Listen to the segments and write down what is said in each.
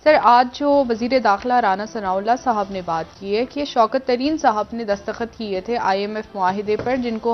سر آج جو وزیر داخلہ رانا ثناء اللہ صاحب نے بات کی ہے کہ شوکت ترین صاحب نے دستخط کیے تھے IMF معاہدے پر جن کو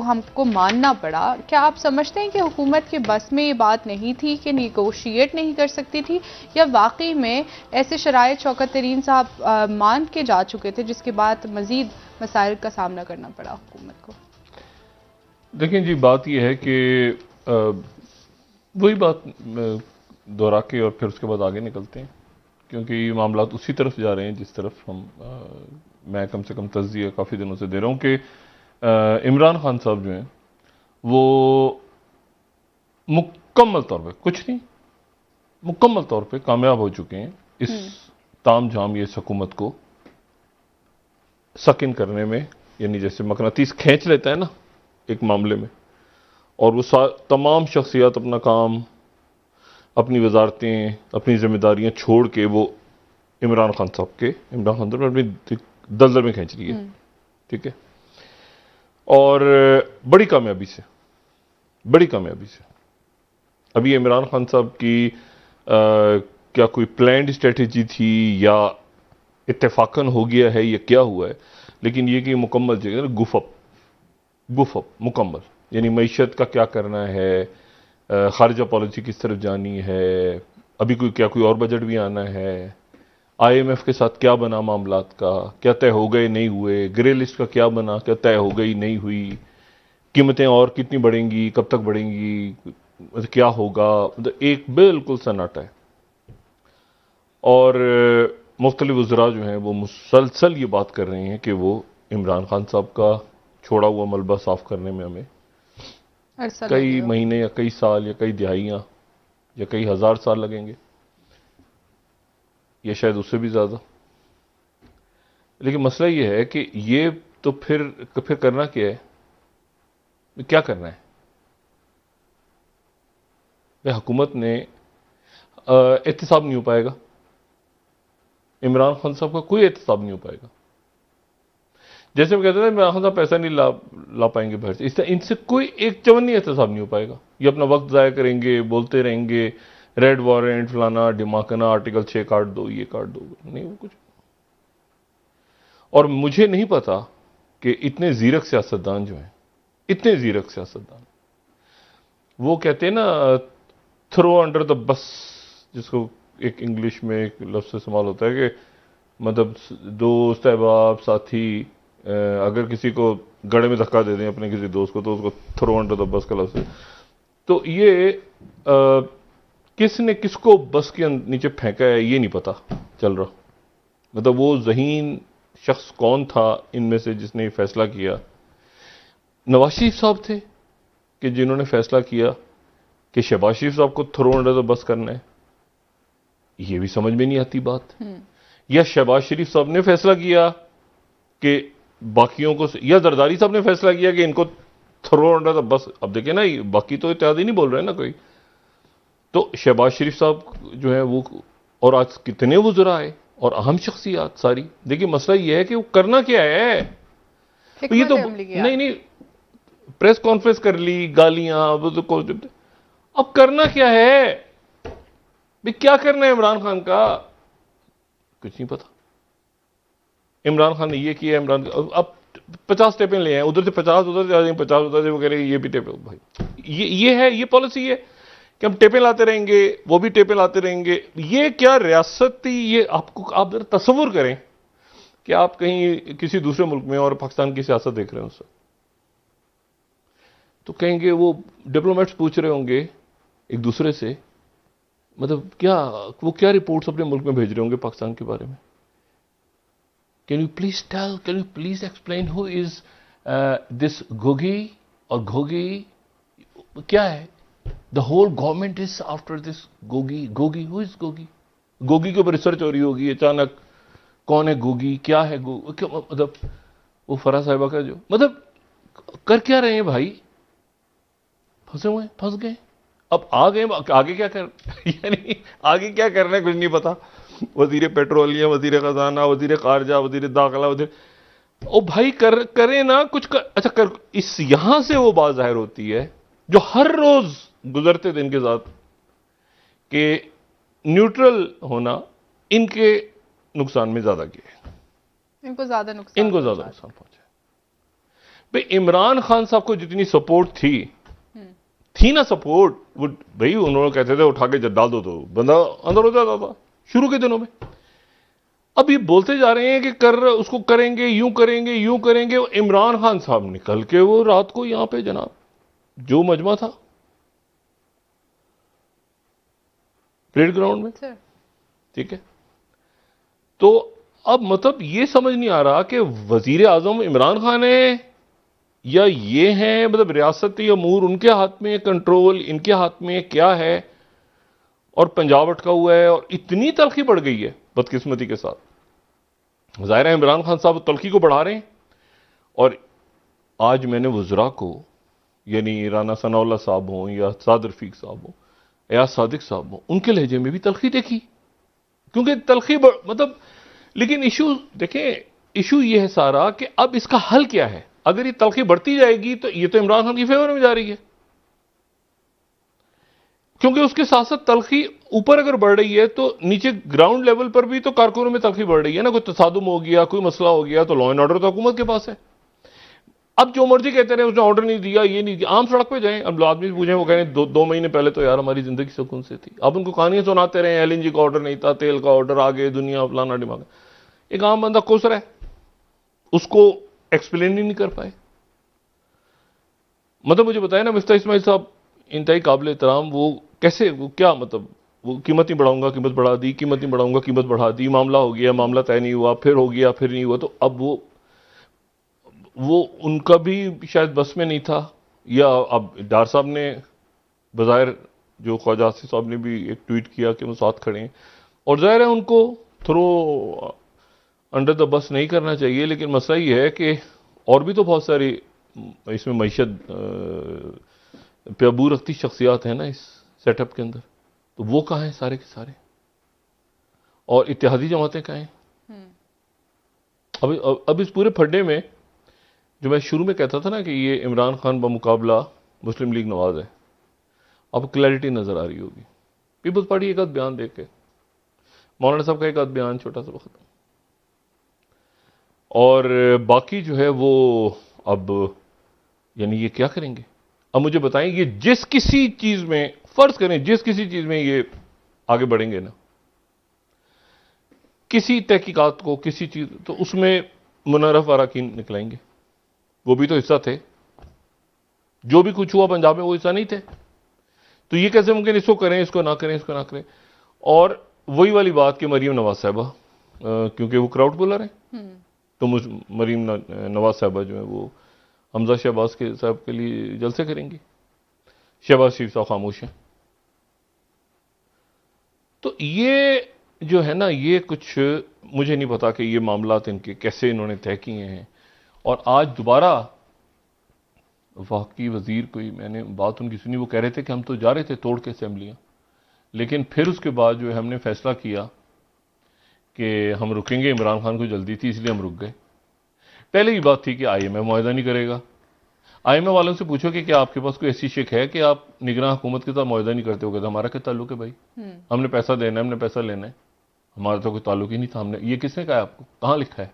ہم کو ماننا پڑا، کیا آپ سمجھتے ہیں کہ حکومت کے بس میں یہ بات نہیں تھی کہ نیگوشیٹ نہیں کر سکتی تھی، یا واقعی میں ایسے شرائط شوکت ترین صاحب مان کے جا چکے تھے جس کے بعد مزید مسائل کا سامنا کرنا پڑا حکومت کو؟ دیکھیں جی، بات یہ ہے کہ وہی بات دہرا کے اور پھر اس کے بعد آگے نکلتے ہیں، کیونکہ یہ معاملات اسی طرف جا رہے ہیں جس طرف میں کم سے کم تجزیہ کافی دنوں سے دے رہا ہوں کہ عمران خان صاحب جو ہیں وہ مکمل طور پہ کچھ نہیں، مکمل طور پہ کامیاب ہو چکے ہیں اس تام جھام یہ حکومت کو سکن کرنے میں، یعنی جیسے مقناطیس کھینچ لیتا ہے نا ایک معاملے میں، اور وہ تمام شخصیات اپنا کام، اپنی وزارتیں، اپنی ذمہ داریاں چھوڑ کے وہ عمران خان صاحب اپنی دلدل میں کھینچ رہی ہے، ٹھیک ہے، اور بڑی کامیابی سے ابھی عمران خان صاحب کی کیا کوئی پلانڈ اسٹریٹجی تھی یا اتفاقاً ہو گیا ہے یا کیا ہوا ہے، لیکن یہ کہ مکمل جگہ گف اپ مکمل، یعنی معیشت کا کیا کرنا ہے، خارجہ پالیسی کس طرف جانی ہے، ابھی کوئی اور بجٹ بھی آنا ہے، IMF کے ساتھ کیا بنا معاملات کا، کیا طے ہو گئے نہیں ہوئے، گرے لسٹ کا کیا بنا، کیا طے ہو گئی نہیں ہوئی، قیمتیں اور کتنی بڑھیں گی، کب تک بڑھیں گی، کیا ہوگا، ایک بالکل سناٹا ہے، اور مختلف وزراء جو ہیں وہ مسلسل یہ بات کر رہے ہیں کہ وہ عمران خان صاحب کا چھوڑا ہوا ملبہ صاف کرنے میں ہمیں کئی مہینے یا کئی سال یا کئی دہائیاں یا کئی ہزار سال لگیں گے، یا شاید اس سے بھی زیادہ. لیکن مسئلہ یہ ہے کہ یہ تو پھر کرنا کیا ہے، کیا کرنا ہے؟ حکومت نے احتساب نہیں ہو پائے گا، عمران خان صاحب کا کوئی احتساب نہیں ہو پائے گا. جیسے وہ کہتے ہیں عمران خان صاحب پیسہ نہیں لا پائیں گے باہر سے، اس طرح ان سے کوئی ایک چونی احتساب نہیں ہو پائے گا. یہ اپنا وقت ضائع کریں گے، بولتے رہیں گے ریڈ وارنٹ فلانا ڈھماکنا، آرٹیکل 6 کاٹ دو، یہ کاٹ دو، نہیں وہ کچھ. اور مجھے نہیں پتا کہ اتنے زیرک سیاستدان جو ہیں، اتنے زیرک سیاستدان، وہ کہتے ہیں نا تھرو انڈر دا بس، جس کو ایک انگلش میں ایک لفظ استعمال ہوتا ہے کہ مطلب دوست احباب ساتھی اگر کسی کو گڑے میں دھکا دے دیں اپنے کسی دوست کو تو اس کو تھرو انڈر دا بس کا لفظ ہے. تو یہ کس نے کس کو بس کے نیچے پھینکا ہے یہ نہیں پتا چل رہا. مطلب وہ ذہین شخص کون تھا ان میں سے جس نے یہ فیصلہ کیا؟ نواز شریف صاحب تھے کہ جنہوں نے فیصلہ کیا کہ شہباز شریف صاحب کو تھرو انڈر دا بس کرنا ہے. یہ بھی سمجھ میں نہیں آتی بات. یا شہباز شریف صاحب نے فیصلہ کیا کہ باقیوں کو، یا زرداری صاحب نے فیصلہ کیا کہ ان کو تھرو انڈر دا بس. اب دیکھیں نا، باقی تو اتحادی نہیں بول رہے نا کوئی. تو شہباز شریف صاحب جو ہے وہ، اور آج کتنے وزراء آئے اور اہم شخصیات ساری. دیکھیں مسئلہ یہ ہے کہ وہ کرنا کیا ہے. یہ تو نہیں پریس کانفرنس کر لی، گالیاں، اب کرنا کیا ہے؟ کیا کرنا ہے عمران خان کا؟ کچھ نہیں پتا. عمران خان نے یہ کیا، عمران اب 50 ٹیپیں لے آئے، ادھر سے 50 ادھر سے آ جائیں، 50 ادھر سے وہ کہہ رہے ہیں یہ بھی ٹیپیں. بھائی یہ ہے، یہ پالیسی ہے کہ ہم ٹیپیں لاتے رہیں گے، وہ بھی ٹیپیں لاتے رہیں گے. یہ کیا ریاست تھی یہ؟ آپ ذرا تصور کریں کہ آپ کہیں کسی دوسرے ملک میں اور پاکستان کی سیاست دیکھ رہے ہیں، اس سے تو کہیں گے وہ ڈپلومیٹس پوچھ رہے ہوں گے ایک دوسرے سے، مطلب وہ کیا رپورٹس اپنے ملک میں بھیج رہے ہوں گے پاکستان کے بارے میں. Can you please explain who is this Gogi or Ghogi? کیا ہے؟ The whole government is after this Gogi. Who is Gogi? Gogi کے اوپر ریسرچ ہو رہی ہوگی اچانک، کون ہے گوگی، کیا ہے مطلب وہ فرح صاحبہ کا جو، مطلب کر کیا رہے ہیں بھائی؟ پھنس گئے. اب آگے کیا یعنی آگے کیا کرنا ہے کچھ نہیں پتا. وزیر پیٹرولیم، وزیر خزانہ، وزیر خارجہ، وزیر داخلہ، او بھائی کریں نا کچھ اچھا اس یہاں سے وہ بات ظاہر ہوتی ہے جو ہر روز گزرتے دن کے ساتھ کہ نیوٹرل ہونا ان کے نقصان میں زیادہ کیا ہے، ان کو زیادہ نقصان پہنچا ہے۔ بھئی عمران خان صاحب کو جتنی سپورٹ تھی نا سپورٹ، وہ بھئی انہوں نے کہتے تھے اٹھا کے ڈال دو تو بندہ اندر ہو جاتا تھا شروع کے دنوں میں۔ اب یہ بولتے جا رہے ہیں کہ اس کو کریں گے، یوں کریں گے، یوں کریں گے۔ عمران خان صاحب نکل کے وہ رات کو یہاں پہ جناب جو مجمع تھا پریڈ گراؤنڈ میں، ٹھیک ہے، تو اب مطلب یہ سمجھ نہیں آ رہا کہ وزیر اعظم عمران خان ہے یا یہ ہیں، مطلب ریاستی امور ان کے ہاتھ میں، کنٹرول ان کے ہاتھ میں کیا ہے، اور پنجاب اٹکا ہوا ہے، اور اتنی تلخی بڑھ گئی ہے بدقسمتی کے ساتھ۔ ظاہر ہے عمران خان صاحب تلخی کو بڑھا رہے ہیں، اور آج میں نے وزراء کو، یعنی رانا ثناء اللہ صاحب ہوں یا سعد رفیق صاحب ہوں، ایاز صادق صاحب ہوں، ان کے لہجے میں بھی تلخی دیکھی، کیونکہ تلخی مطلب، لیکن ایشو دیکھیں، ایشو یہ ہے سارا کہ اب اس کا حل کیا ہے؟ اگر یہ تلخی بڑھتی جائے گی تو یہ تو عمران خان کی فیور میں جا رہی ہے، کیونکہ اس کے ساتھ ساتھ تلخی اوپر اگر بڑھ رہی ہے تو نیچے گراؤنڈ لیول پر بھی تو کارکنوں میں تلخی بڑھ رہی ہے نا، کوئی تصادم ہو گیا، کوئی مسئلہ ہو گیا تو لا اینڈ آرڈر تو حکومت کے پاس ہے۔ اب جو مرضی کہتے رہے اس نے آرڈر نہیں دیا، یہ نہیں دیا، عام سڑک پہ جائیں، اب آدمی پوچھیں، وہ کہہ رہے ہیں 2 مہینے پہلے تو یار ہماری زندگی سکون سے تھی۔ اب ان کو کہانیاں سناتے رہے، ایل این جی کا آرڈر نہیں تھا، تیل کا آرڈر آگے، دنیا فلانا ڈماغ۔ ایک عام بندہ کوس رہا ہے، اس کو ایکسپلین ہی نہیں کر پائے۔ مطلب مجھے بتائیں نا، مفتاح اسماعیل صاحب انتہائی قابل احترام، وہ کیسے، وہ کیا مطلب، وہ قیمت نہیں بڑھاؤں گا، قیمت بڑھا دی، قیمت نہیں بڑھاؤں گا، قیمت بڑھا دی، معاملہ ہو گیا، معاملہ طے نہیں ہوا، پھر ہو گیا، پھر نہیں ہوا، تو اب وہ ان کا بھی شاید بس میں نہیں تھا، یا اب ڈار صاحب نے بظاہر، جو خواجہ آصف صاحب نے بھی ایک ٹویٹ کیا کہ وہ ساتھ کھڑے ہیں، اور ظاہر ہے ان کو تھرو انڈر دا بس نہیں کرنا چاہیے، لیکن مسئلہ یہ ہے کہ اور بھی تو بہت ساری اس میں معیشت پہ عبور رکھتی شخصیات ہیں نا اس سیٹ اپ کے اندر، تو وہ کہاں ہیں سارے کے سارے، اور اتحادی جماعتیں کہاں ہیں؟ اب اس پورے پھڈے میں جو میں شروع میں کہتا تھا نا کہ یہ عمران خان بمقابلہ مسلم لیگ نواز ہے، اب کلیئرٹی نظر آ رہی ہوگی۔ پیپلز پارٹی ایک آدھ بیان دیکھ کے، مولانا صاحب کا ایک آدھ بیان چھوٹا سا ختم، اور باقی جو ہے وہ اب یعنی یہ کیا کریں گے؟ اب مجھے بتائیں، یہ جس کسی چیز میں، فرض کریں جس کسی چیز میں یہ آگے بڑھیں گے نا، کسی تحقیقات کو، کسی چیز، تو اس میں منحرف اراکین نکلائیں گے، وہ بھی تو حصہ تھے، جو بھی کچھ ہوا پنجاب میں وہ حصہ نہیں تھے، تو یہ کیسے ممکن اس کو کریں، اس کو نہ کریں، اس کو نہ کریں؟ اور وہی والی بات کہ مریم نواز صاحبہ، کیونکہ وہ کراؤڈ پولر ہیں، تو مریم نواز صاحبہ جو ہے وہ حمزہ شہباز کے صاحب کے لیے جلسے کریں گی، شہباز شریف صاحب خاموش ہیں۔ تو یہ جو ہے نا، یہ کچھ مجھے نہیں پتا کہ یہ معاملات ان کے کیسے انہوں نے طے کیے ہیں، اور آج دوبارہ وفاقی وزیر کوئی، میں نے بات ان کی سنی، وہ کہہ رہے تھے کہ ہم تو جا رہے تھے توڑ کے اسمبلیاں، لیکن پھر اس کے بعد جو ہے ہم نے فیصلہ کیا کہ ہم رکیں گے، عمران خان کو جلدی تھی اس لیے ہم رک گئے۔ پہلے ہی بات تھی کہ آئی ایم ایف معاہدہ نہیں کرے گا، آئی ایم ایف والوں سے پوچھو کہ کیا آپ کے پاس کوئی ایسی شک ہے کہ آپ نگراں حکومت کے ساتھ معاہدہ نہیں کرتے ہو گے؟ تو ہمارا کیا تعلق ہے بھائی، ہم نے پیسہ دینا ہے، ہم نے پیسہ لینا ہے، ہمارا تو کوئی تعلق ہی نہیں تھا۔ ہم نے، یہ کس نے کہا ہے آپ کو، کہاں لکھا ہے؟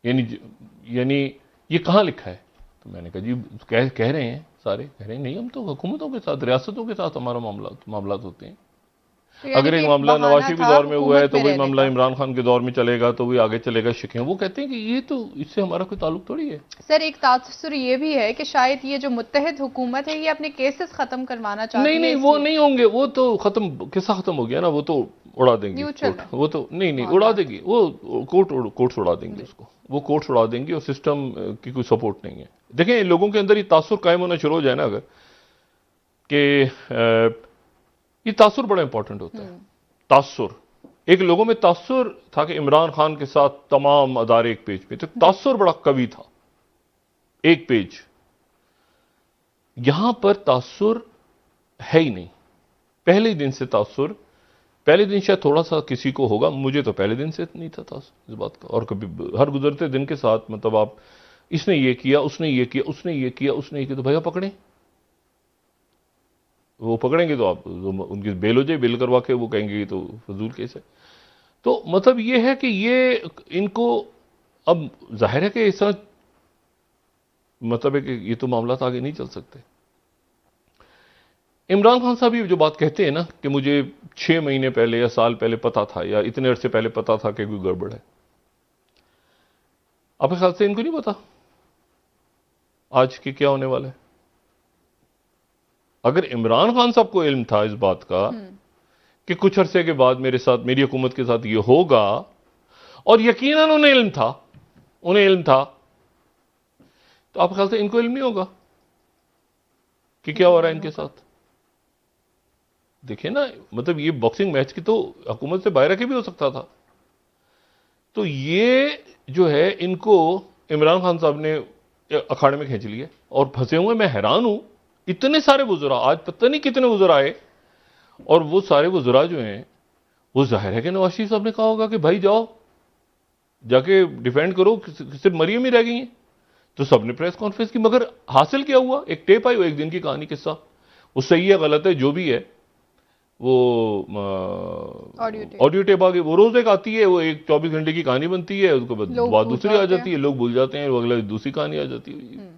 یعنی یہ کہاں لکھا ہے؟ تو میں نے کہا جی کہہ رہے ہیں سارے، کہہ رہے ہیں نہیں، ہم تو حکومتوں کے ساتھ، ریاستوں کے ساتھ ہمارا معاملات ہوتے ہیں۔ اگر ایک معاملہ نواز شریف کے دور میں ہوا ہے تو وہی معاملہ عمران خان کے دور میں چلے گا، تو وہی آگے چلے گا۔ شکیں وہ کہتے ہیں کہ یہ تو اس سے ہمارا کوئی تعلق تھوڑی ہے۔ سر ایک تاثر یہ بھی ہے کہ شاید یہ جو متحد حکومت ہے یہ اپنے کیسز ختم کروانا چاہتی ہے۔ نہیں وہ نہیں ہوں گے، وہ تو ختم، قصہ ختم ہو گیا نا، وہ تو اڑا دیں گے، وہ تو نہیں اڑا دیں گے، وہ کورٹس اڑا دیں گے اس کو، وہ کورٹس اڑا دیں گے، اور سسٹم کی کوئی سپورٹ نہیں ہے۔ دیکھیں لوگوں کے اندر یہ تاثر قائم ہونا شروع ہو جائے نا، اگر کہ یہ تاثر بڑا امپورٹنٹ ہوتا ہے، تاثر، ایک لوگوں میں تاثر تھا کہ عمران خان کے ساتھ تمام ادارے ایک پیج پہ، تو تاثر بڑا قوی تھا، ایک پیج۔ یہاں پر تاثر ہے ہی نہیں، پہلے دن سے تاثر، پہلے دن شاید تھوڑا سا کسی کو ہوگا، مجھے تو پہلے دن سے نہیں تھا تاثر اس بات کا، اور کبھی ہر گزرتے دن کے ساتھ، مطلب آپ اس نے یہ کیا، اس نے یہ کیا، اس نے یہ کیا، اس نے یہ کیا، تو بھیا پکڑیں، وہ پکڑیں گے تو آپ ان کی بیل ہو جائے، بیل کروا کے وہ کہیں گے تو فضول کیس ہے. تو مطلب یہ ہے کہ یہ ان کو اب ظاہر ہے کہ اس طرح مطلب ہے کہ یہ تو معاملات آگے نہیں چل سکتے. عمران خان صاحب یہ جو بات کہتے ہیں نا کہ مجھے 6 مہینے پہلے یا سال پہلے پتا تھا یا اتنے عرصے پہلے پتا تھا کہ کوئی گڑبڑ ہے، آپ کے خیال سے ان کو نہیں پتا آج کہ کیا ہونے والا ہے؟ اگر عمران خان صاحب کو علم تھا اس بات کا کہ کچھ عرصے کے بعد میرے ساتھ، میری حکومت کے ساتھ یہ ہوگا، اور یقیناً انہیں علم تھا، تو آپ کے خیال سے ان کو علم نہیں ہوگا کہ کیا ہو رہا ہے ان کے ساتھ؟ دیکھیں نا، مطلب یہ باکسنگ میچ کی تو حکومت سے باہر کے بھی ہو سکتا تھا. تو یہ جو ہے ان کو عمران خان صاحب نے اکھاڑے میں کھینچ لیے اور پھنسے ہوئے. میں حیران ہوں، اتنے سارے وزراء، آج پتہ نہیں کتنے وزراء آئے، اور وہ سارے وزراء جو ہیں وہ ظاہر ہے کہ نواز شریف صاحب نے کہا ہوگا کہ بھائی جاؤ جا کے ڈیفینڈ کرو، صرف مریم ہی رہ گئی ہیں. تو سب نے پریس کانفرنس کی، مگر حاصل کیا ہوا؟ ایک ٹیپ آئی، وہ ایک دن کی کہانی، قصہ. وہ صحیح ہے غلط ہے جو بھی ہے، وہ آڈیو ٹیپ آ گئی. وہ روز ایک آتی ہے، وہ ایک 24 گھنٹے کی کہانی بنتی ہے، اس کو بعد دوسری آ جاتی ہے، لوگ بھول جاتے ہیں، وہ اگلا دوسری کہانی آ جاتی ہے.